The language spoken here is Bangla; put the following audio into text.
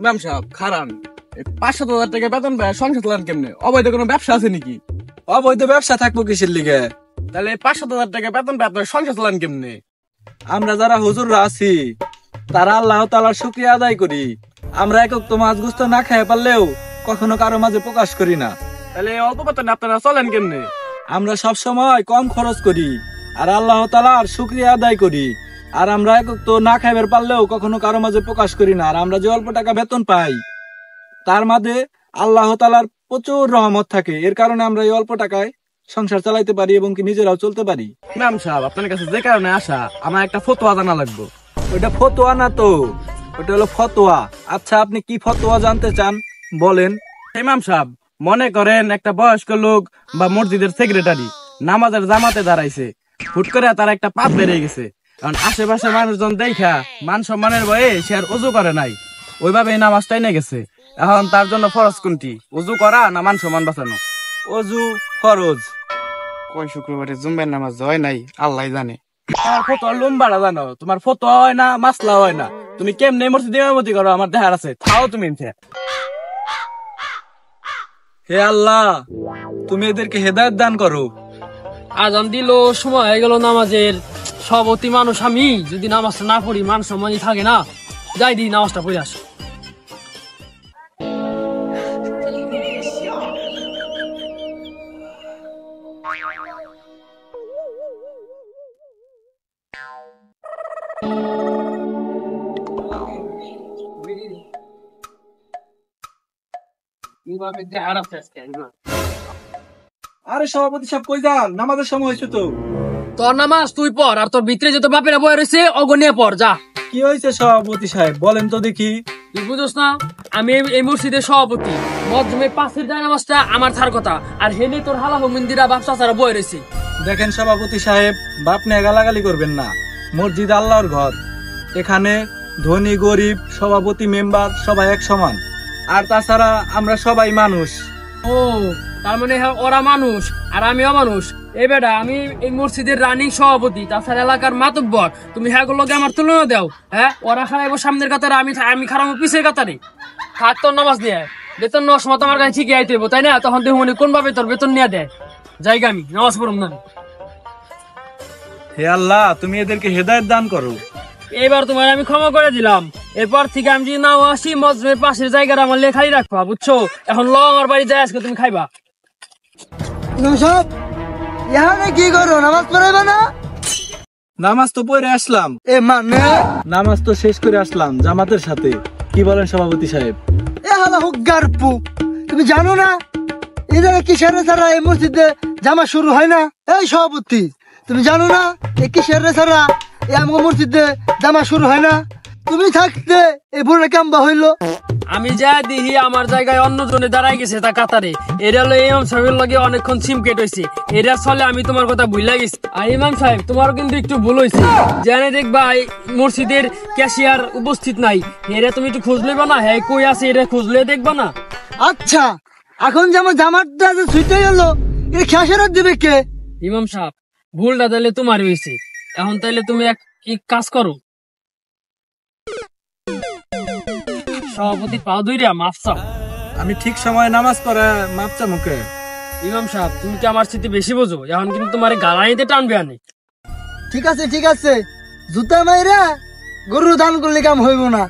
ইমাম সাহেব খারান 5-7 হাজার টাকা বেতন পায় সংসার চালান কেমনে? অবৈধ কোনো ব্যবসা আছে নাকি? অবৈধ ব্যবসা থাকবো কিসের লিগে? তাহলে 5-7 হাজার টাকা বেতন পায় আপনার সংসার চালান কেমনে? আমরা যারা হুজুররা আছি তারা আল্লাহ তাআলার শুকরিয়া আদায় করি। আমরা একক তো মাছ গুস্ত না খেয়ে পারলেও কখনো কারো মাঝে প্রকাশ করি না। তাহলে অল্প বেতনে আপনারা চলেন কেমনে? আমরা সব সময় কম খরচ করি আর আল্লাহ তাআলার শুকরিয়া আদায় করি। আর আমরা একক তো না খাইবার পারলেও কখনো কারো মাঝে প্রকাশ করি না। আর আমরা যে অল্প টাকা বেতন পাই তার মাঝে আল্লাহ তাআলার প্রচুর রহমত থাকে। এর কারণে আমরা এই অল্প টাকায় সংসার চালাইতে পারি এবং কি নিজেরাও চলতে পারি। ইমাম সাহেব আপনার কাছে যে কারণে আসা, আমার একটা ফতোয়া জানা লাগবে। ওইটা ফতোয়া না তো, ওটা হলো ফতোয়া। আচ্ছা, আপনি কি ফতোয়া জানতে চান বলেন। ইমাম সাহেব মনে করেন একটা বয়স্ক লোক বা মসজিদের সেক্রেটারি নামাজের জামাতে দাঁড়াইছে, হুট করে তার একটা পাপ বেড়ে গেছে। কারণ আশেপাশে মানুষজন দেখা মান সম্মানের ভয়ে সে আর ওযু করে নাই, ওইভাবে নামাজটাই নিয়ে গেছে। এখন তার জন্য ফরজ কোনটি, ওযু করা না মান সম্মান বাঁচানো? ওযু ফরজ। কয় শুক্রবারে জুম্মার নামাজ হয় নাই আল্লাহ জানে। আমার ফতোয়া লম্বাটা জানো, তোমার ফতোয়া হয় না, মাসলা হয় না। তুমি কেমনে মসজিদে ইমামতি করো আমার দেখার আছে, থাও তুমি। হে আল্লাহ, তুমি এদেরকে হেদায়েত দান করো। আজান দিল, সময় হয়ে গেল নামাজের। সবতি মানুষ আমি, যদি নামাজটা না পড়ি মান সম্মানই থাকে না। যাই দি নামাজটা পড়ে আসি। আরে সভাপতি সাহেব কই যান? নামাজের সময় হয়েছে তো। তোর নামাজ তুই পড়, আর তোর ভিতরে যত বাপেরা বয়ে রয়েছে অগনিয়ে পড় যা। কি হয়েছে সভাপতি সাহেব, বলেন তো দেখি। তুই বুঝোস না, আমি এই মসজিদের সভাপতি। মজমে পাশের যায় নামাজটা আমার থার কথা, আর হেনে তোর হালা মন্দিরা ব্যবসা ছাড়া বয়ে রয়েছে। দেখেন সভাপতি সাহেব, বাপ নিয়ে গালাগালি করবেন না। মসজিদ আল্লাহর ঘর, এখানে ধনী গরিব সভাপতি মেম্বার সবাই এক সমান। আর তাছাড়া আমরা সবাই মানুষ। ও তার মানে ওরা মানুষ আর আমিও মানুষ। এই বেটা, আমি এই মসজিদের রানিং সভাপতি, তাছাড়া এলাকার মাতব্বর। তুমি হ্যাঁ গুলোকে আমার তুলনা দাও। হ্যাঁ, ওরা খারাইবো সামনের কাতারে, আমি খারাপ পিছের কাতারে। থাক তোর নামাজ দিয়ে, বেতন নেওয়ার সময় তোমার কাছে ঠিকই আইতে হইব, তাই না? তখন তুই মনে কোন ভাবে তোর বেতন নিয়ে দেয় জায়গা, আমি নামাজ পড়ব না। হে আল্লাহ, তুমি এদেরকে হেদায়েত দান করো। এবার তোমার আমি ক্ষমা করে দিলাম। এরপর থেকে আমি যদি নাও আসি, মজমের পাশের জায়গাটা আমার লেখাই রাখবা, বুঝছো? এখন ল আমার বাড়ি যাই, আজকে তুমি খাইবা। কি করো, নামাজ পড়াইবা না? নামাজ তো পড়ে আসলাম। মানে নামাজ তো শেষ করে আসলাম জামাতের সাথে। কি বলেন সভাপতি সাহেব? তুমি জানো না এই জায়গায় কিসের ছাড়া এই মসজিদে জামা শুরু হয় না? এই সভাপতি, তুমি জানো না এই কিসের ছাড়া এই আমার মসজিদে জামা শুরু হয় না? তুমি থাকতে এই বুড়া কাম্বা হইলো। আমি যা দেখি আমার জায়গায় অন্য জনে দাঁড়াই গেছে তা কাতারে। এরা হলো ইমাম সাহেবের লগে অনেকক্ষণ সিমকেট হয়েছে। এরা চলে আমি তোমার কথা ভুলে গেছি। আর ইমাম সাহেব, তোমারও কিন্তু একটু ভুল হয়েছে। জানে দেখবা এই মসজিদের ক্যাশিয়ার উপস্থিত নাই, এরা তুমি একটু খোঁজ লইবা না? হ্যাঁ কই আছে এরা খোঁজ লইয়া দেখবা না? আচ্ছা, এখন যে আমার জামাটা ছুটে গেল, এটা খেসারত দিবে কে? ইমাম সাহেব, ভুলটা তাহলে তোমার হয়েছে। এখন তাহলে তুমি এক কাজ করো, সভাপতি পাও ধইরা মাফ চাও। আমি ঠিক সময় নামাজ পড়ে মাপ চামুকে। ইমাম সাহেব, তুমি কি আমার স্মৃতি বেশি বোঝো? এখন কিন্তু তোমার গালাইতে টানবে আনে। ঠিক আছে, জুতা মাইরা গরু দান করলে কাম হইব না।